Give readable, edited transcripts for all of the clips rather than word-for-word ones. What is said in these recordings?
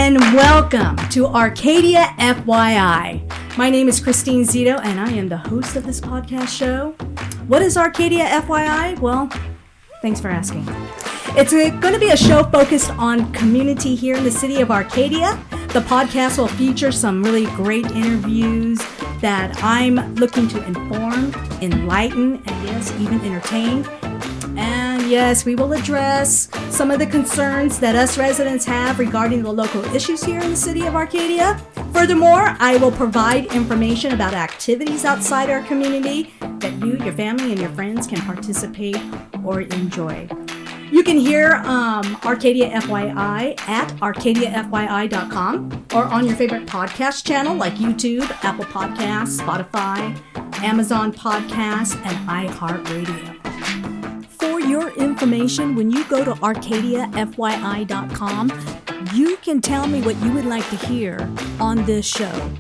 and welcome to Arcadia FYI. My name is Christine Zito, and I am the host of this podcast show. What is Arcadia FYI? Well, thanks for asking. It's going to be a show focused on community here in the city of Arcadia. The podcast will feature some really great interviews that I'm looking to inform, enlighten, and yes, even entertain. And yes, we will address some of the concerns that us residents have regarding the local issues here in the city of Arcadia. Furthermore, I will provide information about activities outside our community that you, your family, and your friends can participate or enjoy. You can hear Arcadia FYI at arcadiafyi.com or on your favorite podcast channel like YouTube, Apple Podcasts, Spotify, Amazon Podcasts, and iHeartRadio. For your information, when you go to arcadiafyi.com, you can tell me what you would like to hear on this show.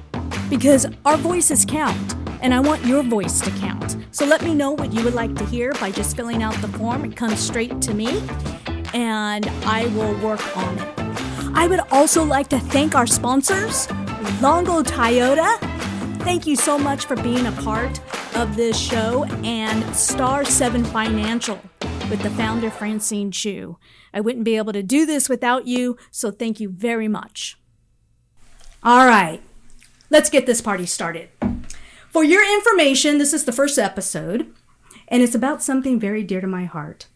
Because our voices count, and I want your voice to count. So let me know what you would like to hear by just filling out the form. It comes straight to me, and I will work on it. I would also like to thank our sponsors, Longo Toyota. Thank you so much for being a part of this show, and Star 7 Financial with the founder, Francine Chu. I wouldn't be able to do this without you, so thank you very much. All right, let's get this party started. For your information, this is the first episode, and it's about something very dear to my heart.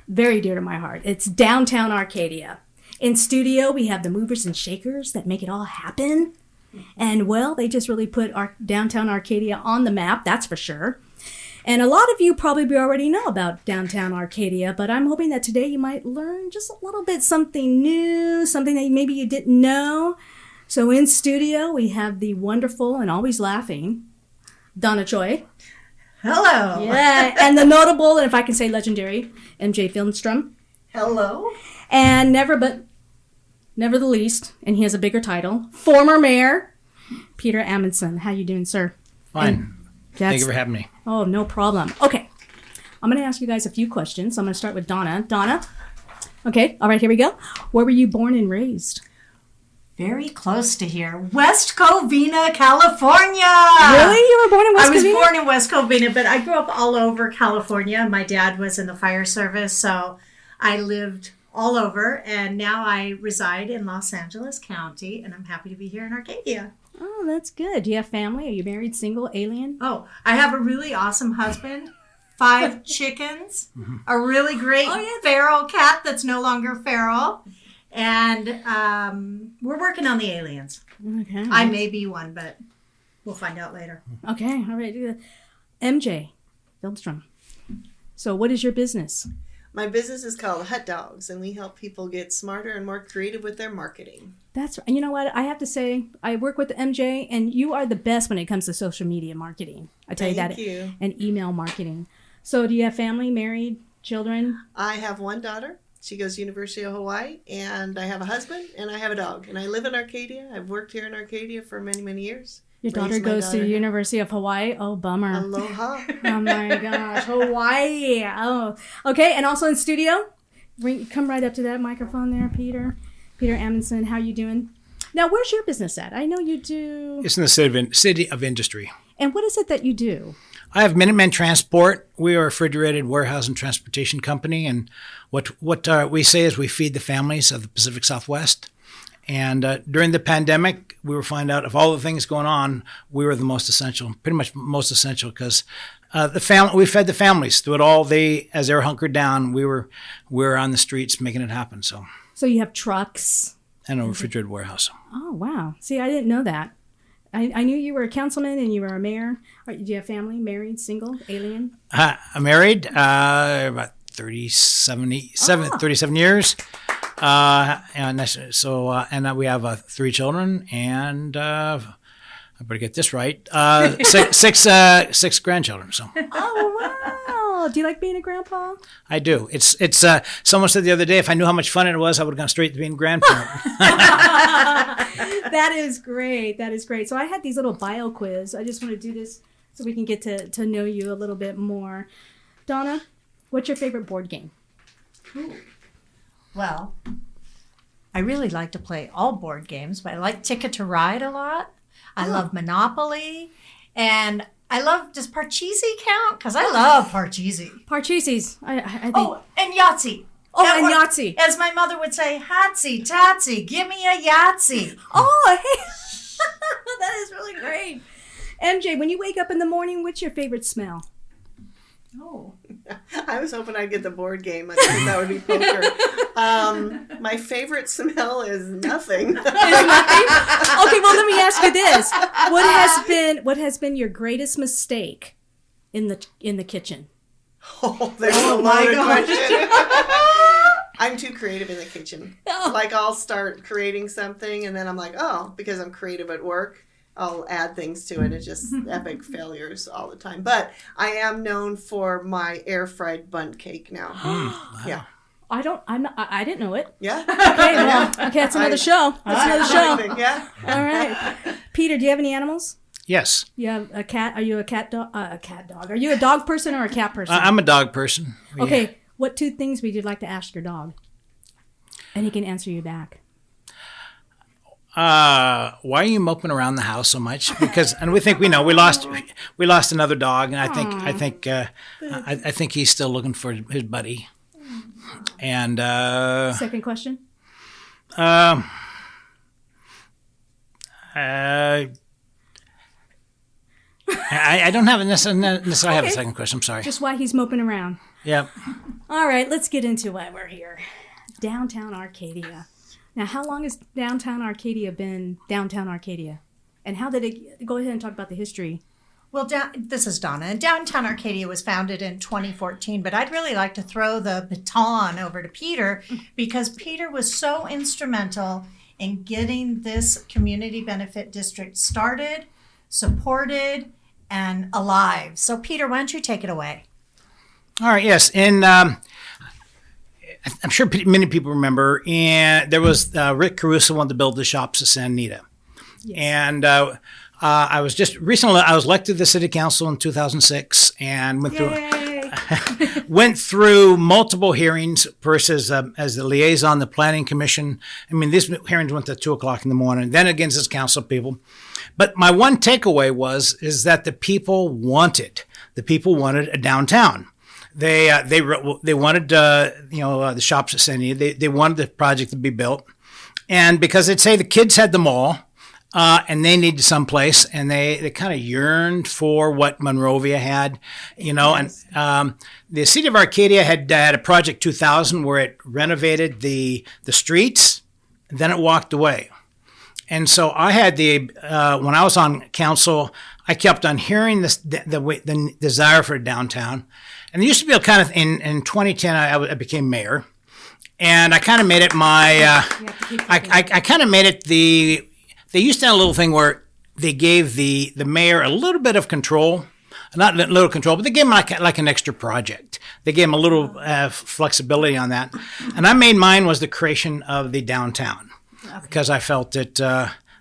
Very dear to my heart. It's Downtown Arcadia. In studio, we have the movers and shakers that make it all happen. And, well, they just really put our Downtown Arcadia on the map, that's for sure. And a lot of you probably already know about Downtown Arcadia, but I'm hoping that today you might learn just a little bit something new, something that maybe you didn't know. So in studio, we have the wonderful and always laughing Donna Choi. Hello. Yeah, and the notable, and if I can say legendary, MJ Finstrom. Hello. And never the least, and he has a bigger title, former Mayor Peter Amundsen. How you doing, sir? Fine. Thank you for having me. Oh, no problem. Okay, I'm going to ask you guys a few questions. I'm going to start with Donna. Donna, okay, all right, here we go. Where were you born and raised? Very close to here. West Covina, California. Really? You were born in West Covina? I was born in West Covina, but I grew up all over California. My dad was in the fire service, so I lived all over, and now I reside in Los Angeles County, and I'm happy to be here in Arcadia. Oh, that's good. Do you have family? Are you married, single, alien? Oh, I have a really awesome husband, 5 chickens, a really great feral cat that's no longer feral, and we're working on the aliens. Okay. I may be one, but we'll find out later. Okay, all right. MJ Finstrom. So what is your business? My business is called Hut Dogs, and we help people get smarter and more creative with their marketing. That's right. You know what? I have to say, I work with MJ, and you are the best when it comes to social media marketing. I tell you that. Thank you. And email marketing. So do you have family, married, children? I have one daughter. She goes to University of Hawaii, and I have a husband, and I have a dog. And I live in Arcadia. I've worked here in Arcadia for many, many years. Your daughter goes to University of Hawaii? Oh, bummer. Aloha. Oh, my gosh. Hawaii. Oh, okay. And also in studio, come right up to that microphone there, Peter. Peter Amundsen, how you doing? Now, where's your business at? I know you do... It's in the city of industry. And what is it that you do? I have Minuteman Transport. We are a refrigerated warehouse and transportation company, and what we say is we feed the families of the Pacific Southwest. And during the pandemic, we were finding out of all the things going on, we were the most essential, pretty much most essential, because we fed the families through it all. As they were hunkered down, we were on the streets making it happen. So you have trucks and a refrigerated warehouse. Oh wow! See, I didn't know that. I knew you were a councilman and you were a mayor. Do you have family, married, single, alien? I'm married, about 37 years. And we have 3 children, and I better get this right. Six grandchildren. So. Oh wow! Do you like being a grandpa? I do. It's. Someone said the other day, if I knew how much fun it was, I would have gone straight to being a grandparent. That is great. That is great. So I had these little bio quiz. I just want to do this so we can get to know you a little bit more. Donna, what's your favorite board game? Well, I really like to play all board games, but I like Ticket to Ride a lot. I love Monopoly. And I love, does Parcheesi count? Because I love Parcheesi. Parcheesi's. I think. Oh, and Yahtzee. Oh, and Yahtzee. As my mother would say, Hatsy, Tatsy, give me a Yahtzee. Oh, hey. That is really great. MJ, when you wake up in the morning, what's your favorite smell? Oh. I was hoping I'd get the board game. I think that would be poker. My favorite smell is nothing. Okay, well, let me ask you this: what has been your greatest mistake in the kitchen? Oh, there's a lot of questions. I'm too creative in the kitchen. Oh. Like, I'll start creating something, and then I'm like, oh, because I'm creative at work, I'll add things to it. It's just epic failures all the time. But I am known for my air fried bundt cake now. Wow. Yeah. I didn't know it. Yeah. Okay, well, that's another show. That's another show. Yeah. All right. Peter, do you have any animals? Yes. You have a cat? Are you a cat dog? A cat dog. Are you a dog person or a cat person? I'm a dog person. Okay. What 2 things would you like to ask your dog? And he can answer you back. Why are you moping around the house so much? Because, and we think we lost another dog, and I think he's still looking for his buddy. And Second question. I don't have necessarily have a second question. I'm sorry. Just why he's moping around. Yep. All right, let's get into why we're here. Downtown Arcadia. Now, how long has Downtown Arcadia been Downtown Arcadia? And how did it, go ahead and talk about the history. Well, this is Donna. And Downtown Arcadia was founded in 2014, but I'd really like to throw the baton over to Peter because Peter was so instrumental in getting this community benefit district started, supported, and alive. So, Peter, why don't you take it away? All right. Yes, and I'm sure many people remember. And there was Rick Caruso wanted to build the shops at Santa Anita, Yes. and I was just recently I was elected to the city council in 2006 and went through multiple hearings. First as the liaison, the planning commission. I mean, these hearings went to 2:00 in the morning. Then against as council people. But my one takeaway is that the people wanted a downtown. They wanted the shops at Santa Anita. They wanted the project to be built, and because they'd say the kids had the mall. And they needed someplace, and they kind of yearned for what Monrovia had, And the city of Arcadia had a Project 2000 where it renovated the streets, and then it walked away. And so I had when I was on council, I kept on hearing the desire for a downtown, and there used to be a kind of in 2010 I became mayor, and I kind of made it my I kind of made it the. They used to have a little thing where they gave the mayor a little bit of control, not a little control, but they gave him like an extra project. They gave him a little flexibility on that. And I made mine was the creation of the downtown because I felt that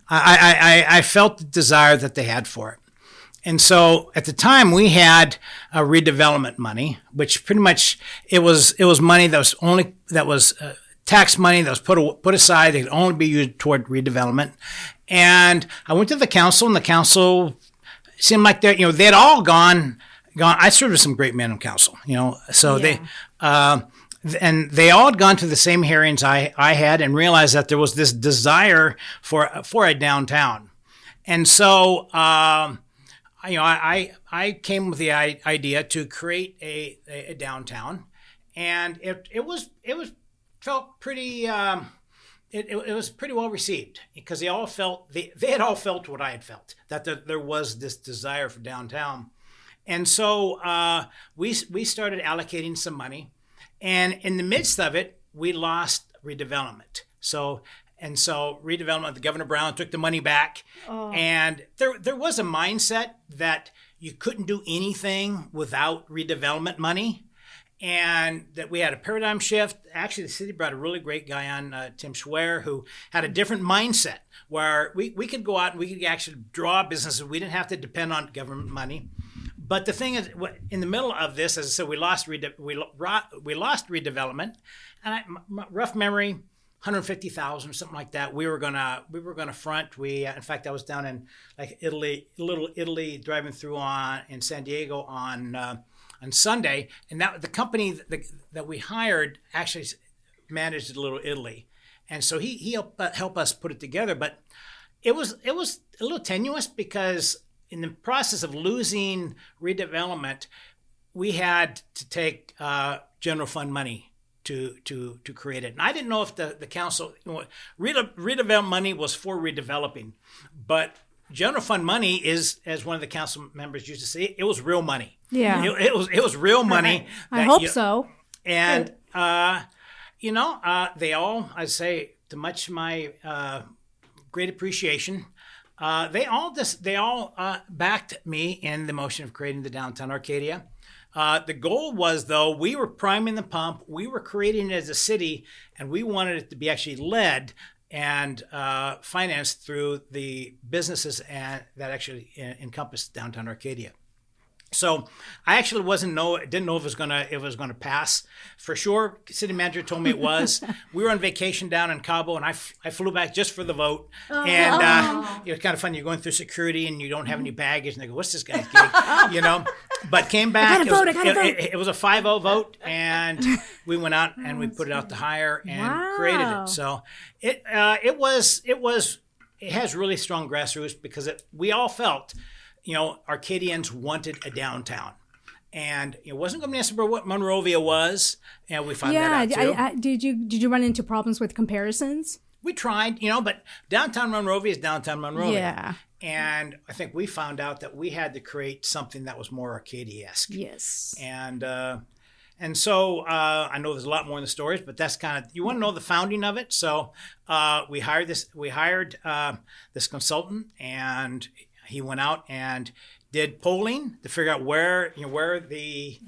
I felt the desire that they had for it. And so at the time we had redevelopment money, which pretty much it was money that was tax money that was put aside. They could only be used toward redevelopment. And I went to the council, and the council seemed like they had all gone. I served with some great men in council, So they they all had gone to the same hearings I had, and realized that there was this desire for a downtown. And so I came with the idea to create a downtown, and it felt pretty. It was pretty well received because they had all felt what I had felt, that there was this desire for downtown, and so we started allocating some money, and in the midst of it we lost redevelopment. So redevelopment, the Governor Brown took the money back, and there was a mindset that you couldn't do anything without redevelopment money. And that we had a paradigm shift. Actually, the city brought a really great guy on, Tim Schwer, who had a different mindset where we could go out and we could actually draw businesses. We didn't have to depend on government money. But the thing is, in the middle of this, as I said, we lost redevelopment. And rough memory, 150,000 or something like that. We were gonna front. In fact, I was down in like Little Italy, driving through in San Diego on Sunday, and that the company that we hired actually managed Little Italy, and so he helped us put it together. But it was a little tenuous because in the process of losing redevelopment, we had to take general fund money to create it. And I didn't know if the council, redevelopment money was for redeveloping, but general fund money is, as one of the council members used to say, it was real money. Yeah. It was real money. I hope so. And, they all, I say, to much my great appreciation, they all backed me in the motion of creating the Downtown Arcadia. The goal was, though, we were priming the pump, we were creating it as a city, and we wanted it to be actually led and financed through the businesses that actually encompass Downtown Arcadia. So I actually didn't know if it was gonna pass. For sure, city manager told me it was. We were on vacation down in Cabo, and I flew back just for the vote. And it was kind of funny. You're going through security, and you don't have any baggage, and they go, "What's this guy's gig?" But came back. I gotta vote. It was a 5-0 vote, and we went out and we put it out to hire and created it. So it has really strong grassroots because we all felt, Arcadians wanted a downtown. And it wasn't going to be necessarily what Monrovia was, and we found that out too. Did you run into problems with comparisons? We tried, but downtown Monrovia is downtown Monrovia. Yeah. And I think we found out that we had to create something that was more Arcadia-esque. Yes. And so I know there's a lot more in the stories, but that's kind of, you want to know the founding of it. So we hired this consultant, and he went out and did polling to figure out where the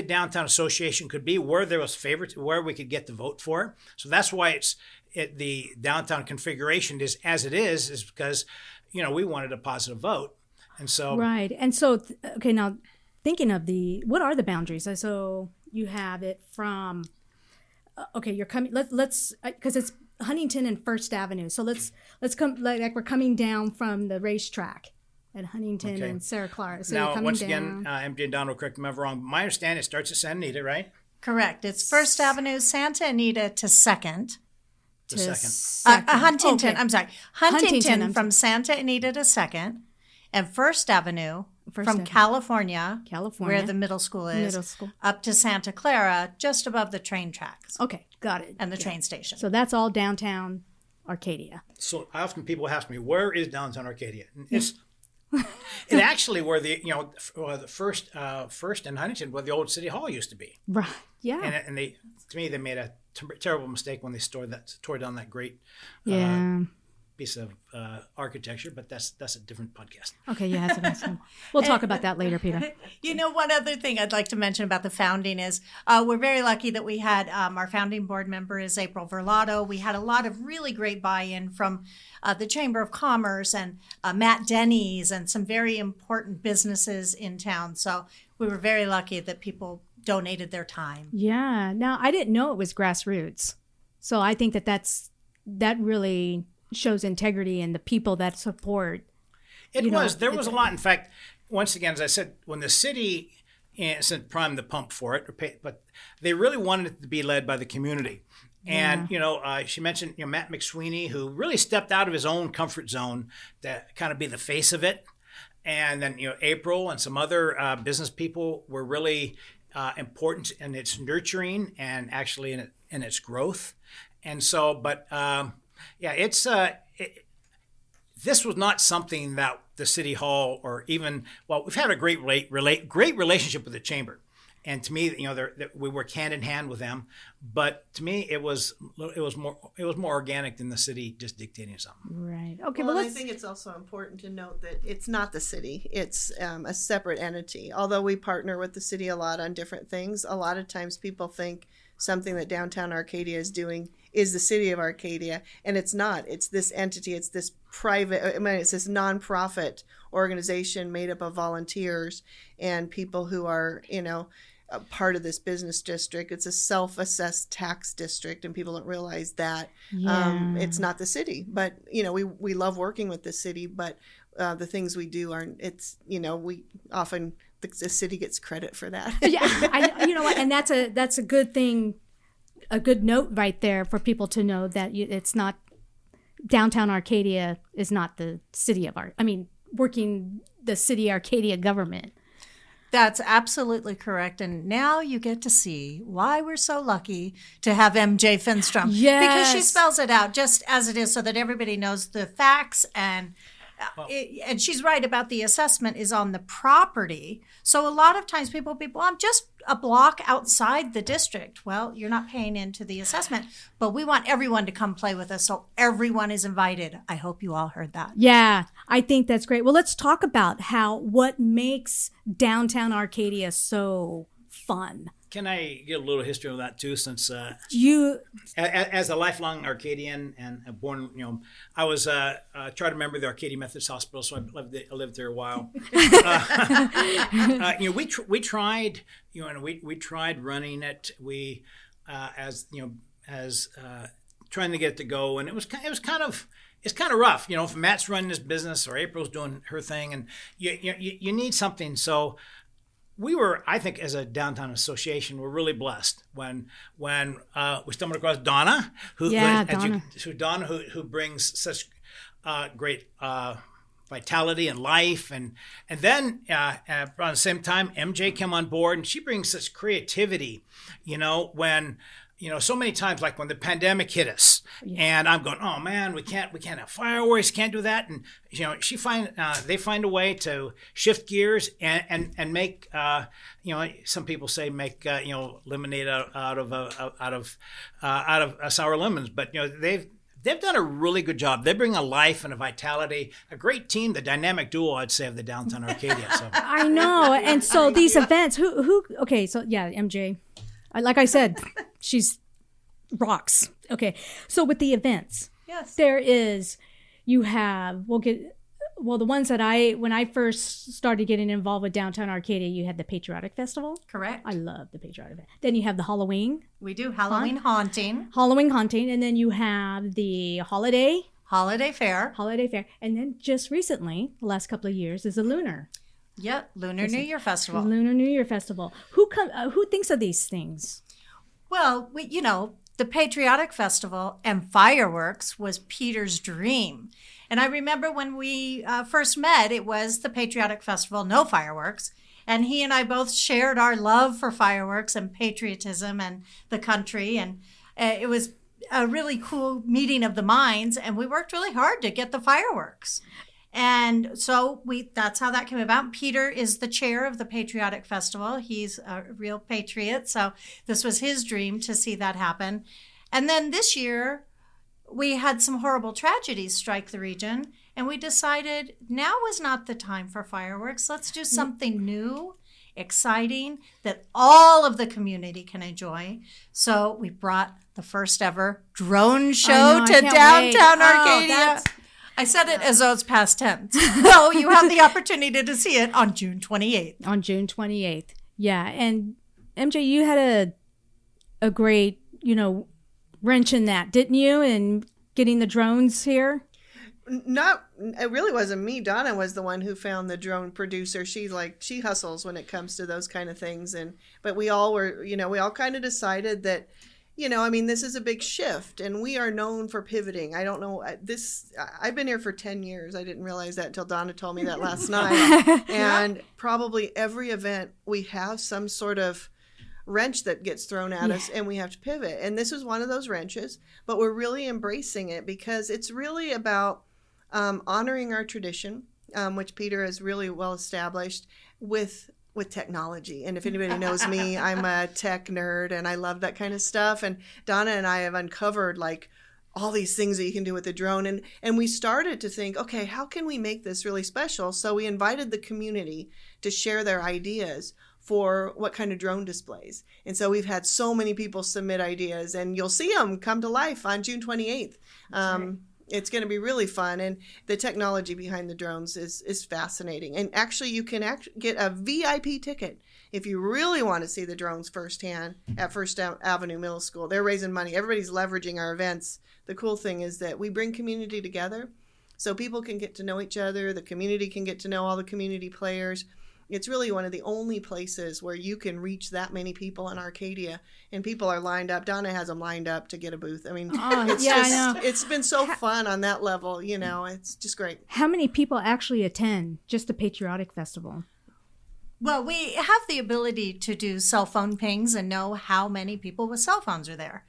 downtown association could be, where there was favorites, where we could get the vote for it. So that's why the downtown configuration is as it is because we wanted a positive vote, and so right. And so okay, now thinking of what are the boundaries? So you have it from you're coming. Let's because it's Huntington and First Avenue. So let's come like we're coming down from the racetrack at Huntington and Sarah Clara. So now, once down. again, MJ and Don will correct me if I'm wrong. My understanding, it starts at Santa Anita, right? Correct. It's First Avenue, Santa Anita to Second. Huntington. Okay. I'm sorry. Huntington from Santa Anita to Second, and First Avenue from California, where the middle school is, up to Santa Clara, just above the train tracks. Okay, got it. And the train station. So that's all downtown Arcadia. So often people ask me, where is downtown Arcadia? It's actually where the first in Huntington, where the old city hall used to be. Right. Yeah. And they made a terrible mistake when they tore down that great piece of architecture, but that's a different podcast. Okay, yeah, we'll talk about that later, Peter. One other thing I'd like to mention about the founding is we're very lucky that we had our founding board member is April Verlato. We had a lot of really great buy-in from the Chamber of Commerce and Matt Denny's and some very important businesses in town. So we were very lucky that people donated their time. Yeah. Now, I didn't know it was grassroots. So I think that really shows integrity in the people that support. There was a lot. In fact, once again, as I said, when the city primed the pump for it, but they really wanted it to be led by the community. And, she mentioned, Matt McSweeney, who really stepped out of his own comfort zone to kind of be the face of it. And then, April and some other business people were really important in its nurturing and actually in its growth. And so, but this was not something that the city hall or even, we've had a great relationship with the chamber. And to me, we work hand in hand with them. But to me, it was more organic than the city just dictating something. Right. Okay. Well, I think it's also important to note that it's not the city; it's a separate entity. Although we partner with the city a lot on different things, a lot of times people think something that Downtown Arcadia is doing is the city of Arcadia, and it's not. It's this entity. It's this it's this nonprofit organization made up of volunteers and people who are, a part of this business district. It's a self-assessed tax district, and people don't realize that. It's not the city, but we love working with the city, but the things we do aren't. It's we often the city gets credit for that. You know what, and that's a good thing, a good note right there for people to know that it's not Downtown Arcadia is not the city of working the city Arcadia government. That's absolutely correct. And now you get to see why we're so lucky to have MJ Finstrom. Yes. Because she spells it out just as it is so that everybody knows the facts. And she's right about the assessment is on the property. So a lot of times people, I'm just a block outside the district. Well, you're not paying into the assessment, but we want everyone to come play with us. So everyone is invited. I hope you all heard that. Yeah, I think that's great. Well, let's talk about what makes Downtown Arcadia so fun. Can I get a little history of that too? Since as a lifelong Arcadian and born, I was a charter member of the Arcadia Methodist Hospital, so I lived there a while. We tried, we tried running it. We as trying to get it to go, and it's kind of rough. If Matt's running his business or April's doing her thing, and you need something. So we were, I think, as a downtown association, we're really blessed when we stumbled across Donna, who brings such great vitality and life, and then around the same time, MJ came on board, and she brings such creativity. When so many times, like when the pandemic hit us, and I'm going, oh man, we can't have fireworks, can't do that, and they find a way to shift gears and make some people say make lemonade out of sour lemons, but they've done a really good job. They bring a life and a vitality, a great team, the dynamic duo, I'd say, of the Downtown Arcadia. So I know, and so these events, okay, so yeah, MJ. Like I said, she's rocks. Okay. So with the events, yes, the ones that when I first started getting involved with Downtown Arcadia, you had the Patriotic Festival. Correct. I love the Patriotic Festival. Then you have the Halloween. We do Halloween haunting. And then you have the Holiday Fair. And then just recently, the last couple of years, is the Lunar. Yep, Lunar New Year Festival. Who thinks of these things? Well, the Patriotic Festival and fireworks was Peter's dream. And I remember when we first met, it was the Patriotic Festival, no fireworks. And he and I both shared our love for fireworks and patriotism and the country. And it was a really cool meeting of the minds. And we worked really hard to get the fireworks. And so that's how that came about. Peter is the chair of the Patriotic Festival. He's a real patriot. So this was his dream to see that happen. And then this year, we had some horrible tragedies strike the region. And we decided now was not the time for fireworks. Let's do something new, exciting, that all of the community can enjoy. So we brought the first ever drone show to Downtown Arcadia. I said it as though it's past tense. So you have the opportunity to see it on June 28th. Yeah. And MJ, you had a great, wrench in that, didn't you? In getting the drones here? It really wasn't me. Donna was the one who found the drone producer. She hustles when it comes to those kind of things. But we all were, we all kind of decided that, this is a big shift, and we are known for pivoting. I don't know I've been here for 10 years. I didn't realize that until Donna told me that last night. And probably every event we have some sort of wrench that gets thrown at us, and we have to pivot. And this was one of those wrenches, but we're really embracing it because it's really about honoring our tradition, which Peter has really well established with technology. And if anybody knows me, I'm a tech nerd and I love that kind of stuff. And Donna and I have uncovered all these things that you can do with the drone. And we started to think, okay, how can we make this really special? So we invited the community to share their ideas for what kind of drone displays. And so we've had so many people submit ideas, and you'll see them come to life on June 28th. It's going to be really fun, and the technology behind the drones is fascinating. And actually, you can get a VIP ticket if you really want to see the drones firsthand at First Avenue Middle School. They're raising money. Everybody's leveraging our events. The cool thing is that we bring community together, so people can get to know each other. The community can get to know all the community players. It's really one of the only places where you can reach that many people in Arcadia, and people are lined up. Donna has them lined up to get a booth. I mean, I know. It's been so fun on that level. It's just great. How many people actually attend just the Patriotic Festival? Well, we have the ability to do cell phone pings and know how many people with cell phones are there.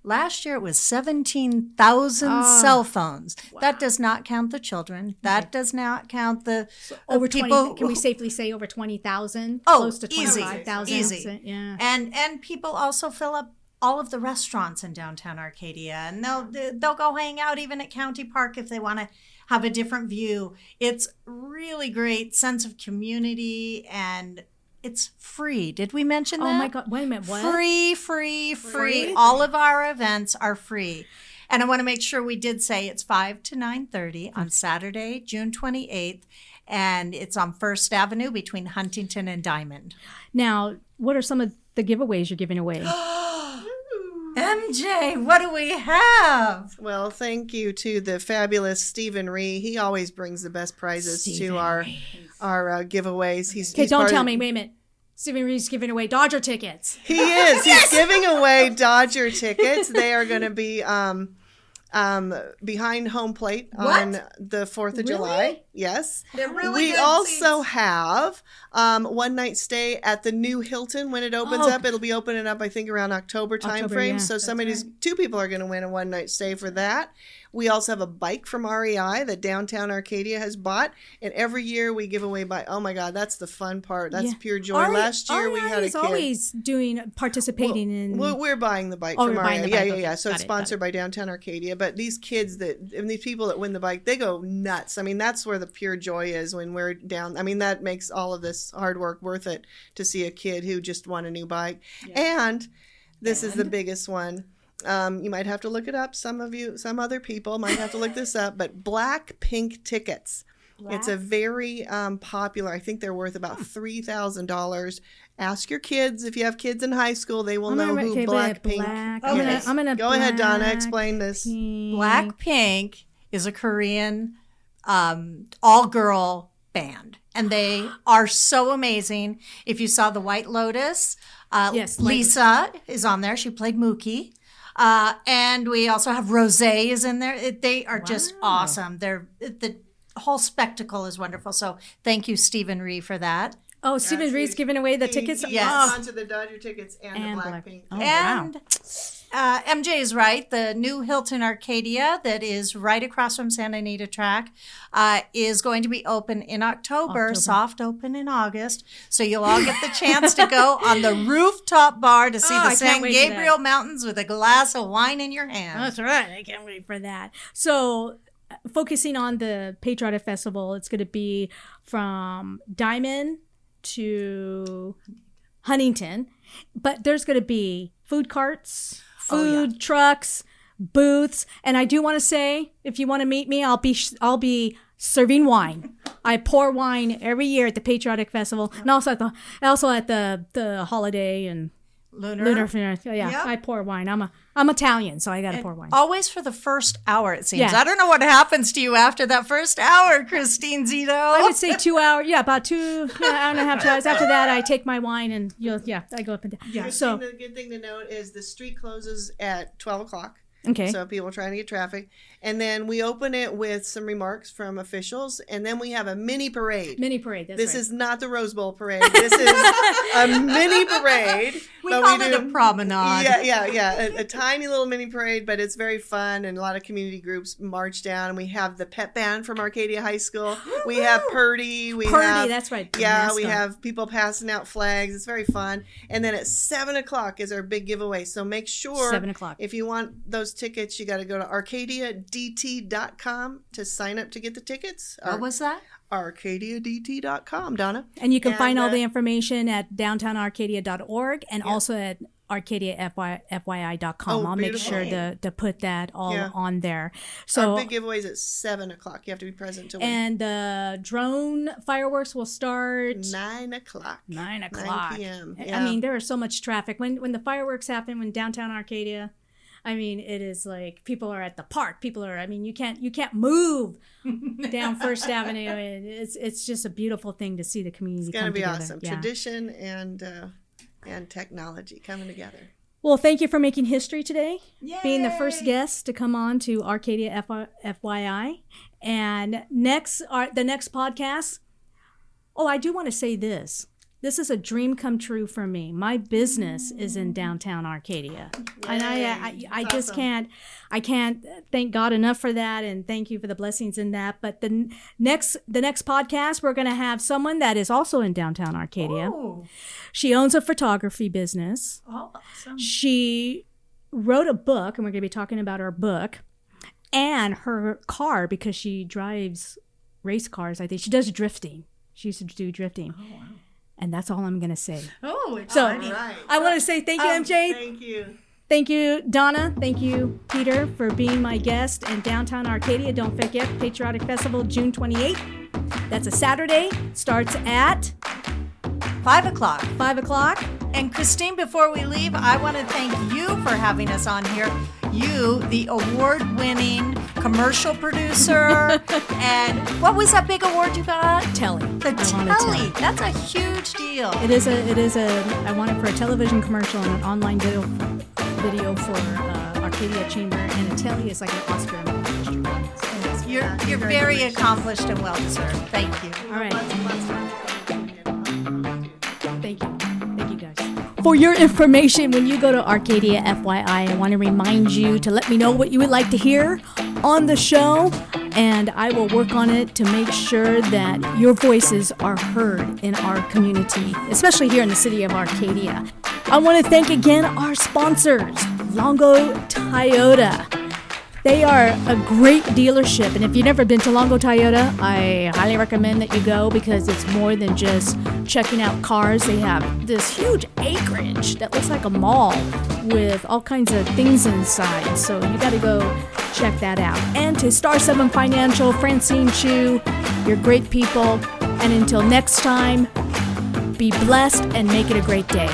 Last year it was 17,000 cell phones. Wow. That does not count the children. That does not count the over people. 20. Can we safely say over 20,000? Oh, close to 25,000. Easy. Yeah. And people also fill up all of the restaurants in downtown Arcadia, and they'll go hang out even at County Park if they want to have a different view. It's really great sense of community, and it's free. Did we mention that? Oh my God. Wait a minute. What? Free. All of our events are free. And I want to make sure we did say it's 5 to 9:30 on Saturday, June 28th. And it's on First Avenue between Huntington and Diamond. Now, what are some of the giveaways you're giving away? MJ, what do we have? Well, thank you to the fabulous Stephen Ree. He always brings the best prizes to our giveaways. He's don't tell me. Wait a minute. Stephen Ree's giving away Dodger tickets. He is. He's giving away Dodger tickets. They are going to be behind home plate on the 4th of July. Yes. They're really We good also seats. have one night stay at the new Hilton when it opens up. It'll be opening up, I think, around October timeframe. yeah. So two people are going to win a one night stay for that. We also have a bike from REI that Downtown Arcadia has bought. And every year we give away bike. Oh my God, that's the fun part. That's pure joy. Last year we had a kid. always participating in. We're buying the bike Oh, from you're REI. buying the bike. Okay. Yeah. So Got it's it, sponsored by Downtown Arcadia. But these kids and these people that win the bike, they go nuts. I mean, that's where the pure joy is when we're down. I mean, that makes all of this hard work worth it to see a kid who just won a new bike. Yeah. And this is the biggest one. You might have to look it up. Some other people might have to look this up, but Blackpink tickets. It's a very popular, I think they're worth about $3,000. Ask your kids. If you have kids in high school, they will know who Blackpink is. I'm gonna Go ahead, Donna, explain this. Blackpink is a Korean all-girl band, and they are so amazing. If you saw the White Lotus, Lisa is on there. She played Mookie. And we also have Rosé is in there. They are just awesome. The whole spectacle is wonderful. So thank you, Stephen Ree, for that. Oh, Stephen Ree's giving away the tickets? Yes. Onto the Dodger tickets and the Blackpink. Oh, and MJ is right. The new Hilton Arcadia that is right across from Santa Anita track is going to be open in October, soft open in August. So you'll all get the chance to go on the rooftop bar to see the San Gabriel Mountains with a glass of wine in your hand. That's right. I can't wait for that. So focusing on the Patriotic Festival, it's going to be from Diamond to Huntington, but there's going to be food carts, trucks, booths, and I do want to say, if you want to meet me, I'll be serving wine. I pour wine every year at the Patriotic Festival, and also at the holiday and Lunar. Yeah, I pour wine. I'm Italian, so I got to pour wine. Always for the first hour, it seems. Yeah. I don't know what happens to you after that first hour, Christine Zito. I would say 2 hours. Yeah, about hour and a half, 2 hours. After that, I take my wine and I go up and down. Yeah. The good thing to note is the street closes at 12 o'clock. Okay. So people are trying to get traffic. And then we open it with some remarks from officials. And then we have a mini parade. This is not the Rose Bowl parade. This is a mini parade. We call it a promenade. Yeah. A tiny little mini parade, but it's very fun. And a lot of community groups march down. And we have the pep band from Arcadia High School. We have Purdy. That's right. Yeah, we have people passing out flags. It's very fun. And then at 7 o'clock is our big giveaway. So make sure 7 o'clock. If you want those tickets, you got to go to arcadiadt.com to sign up to get the tickets. What was that? arcadiadt.com, Donna. And you can find all the information at downtownarcadia.org and also at ArcadiaFYI.com. Oh, I'll make beautiful. sure to put that all Yeah. on there. Our So big giveaway is at 7:00. You have to be present to win. and the drone fireworks will start 9:00. 9 o'clock. 9 p.m. I Yeah. mean, there is so much traffic when the fireworks happen when downtown Arcadia. I mean, it is like people are at the park. People are. I mean, you can't move down First Avenue, and it's just a beautiful thing to see the community. It's going to come be together. awesome. Yeah. Tradition and technology coming together. Well, thank you for making history today, being the Yay! first guest to come on to Arcadia FYI. And the next podcast. Oh, I do want to say this. This is a dream come true for me. My business is in downtown Arcadia, and I just awesome. can't thank God enough for that, and thank you for the blessings in that. But the next podcast, we're going to have someone that is also in downtown Arcadia. Oh, She owns a photography business. awesome. She wrote a book, and we're going to be talking about her book and her car because she drives race cars. I think she does drifting. She used to do drifting. Oh, wow. And that's all I'm going to say. Oh, So exciting. Right. I want to say thank you, MJ. Thank you. Thank you, Donna. Thank you, Peter, for being my guest in downtown Arcadia. Don't forget, Patriotic Festival, June 28th. That's a Saturday. Starts at 5 o'clock. 5 o'clock. And Christine, before we leave, I want to thank you for having us on here. You, the award-winning commercial producer, and what was that big award you got? Telly. The I want a Telly. That's a huge deal. It is a. I want it for a television commercial and an online video for Arcadia Chamber, and a telly is like an Oscar nomination. You're very accomplished and well deserved. Thank you. All right. Lots of Thank you. Thank you, guys. For your information, when you go to Arcadia FYI, I want to remind you to let me know what you would like to hear on the show, and I will work on it to make sure that your voices are heard in our community, especially here in the city of Arcadia. I want to thank again our sponsors, Longo Toyota. They are a great dealership, and if you've never been to Longo Toyota, I highly recommend that you go because it's more than just checking out cars. They have this huge acreage that looks like a mall with all kinds of things inside, so you got to go check that out. And to Star 7 Financial, Francine Chu, you're great people, and until next time, be blessed and make it a great day.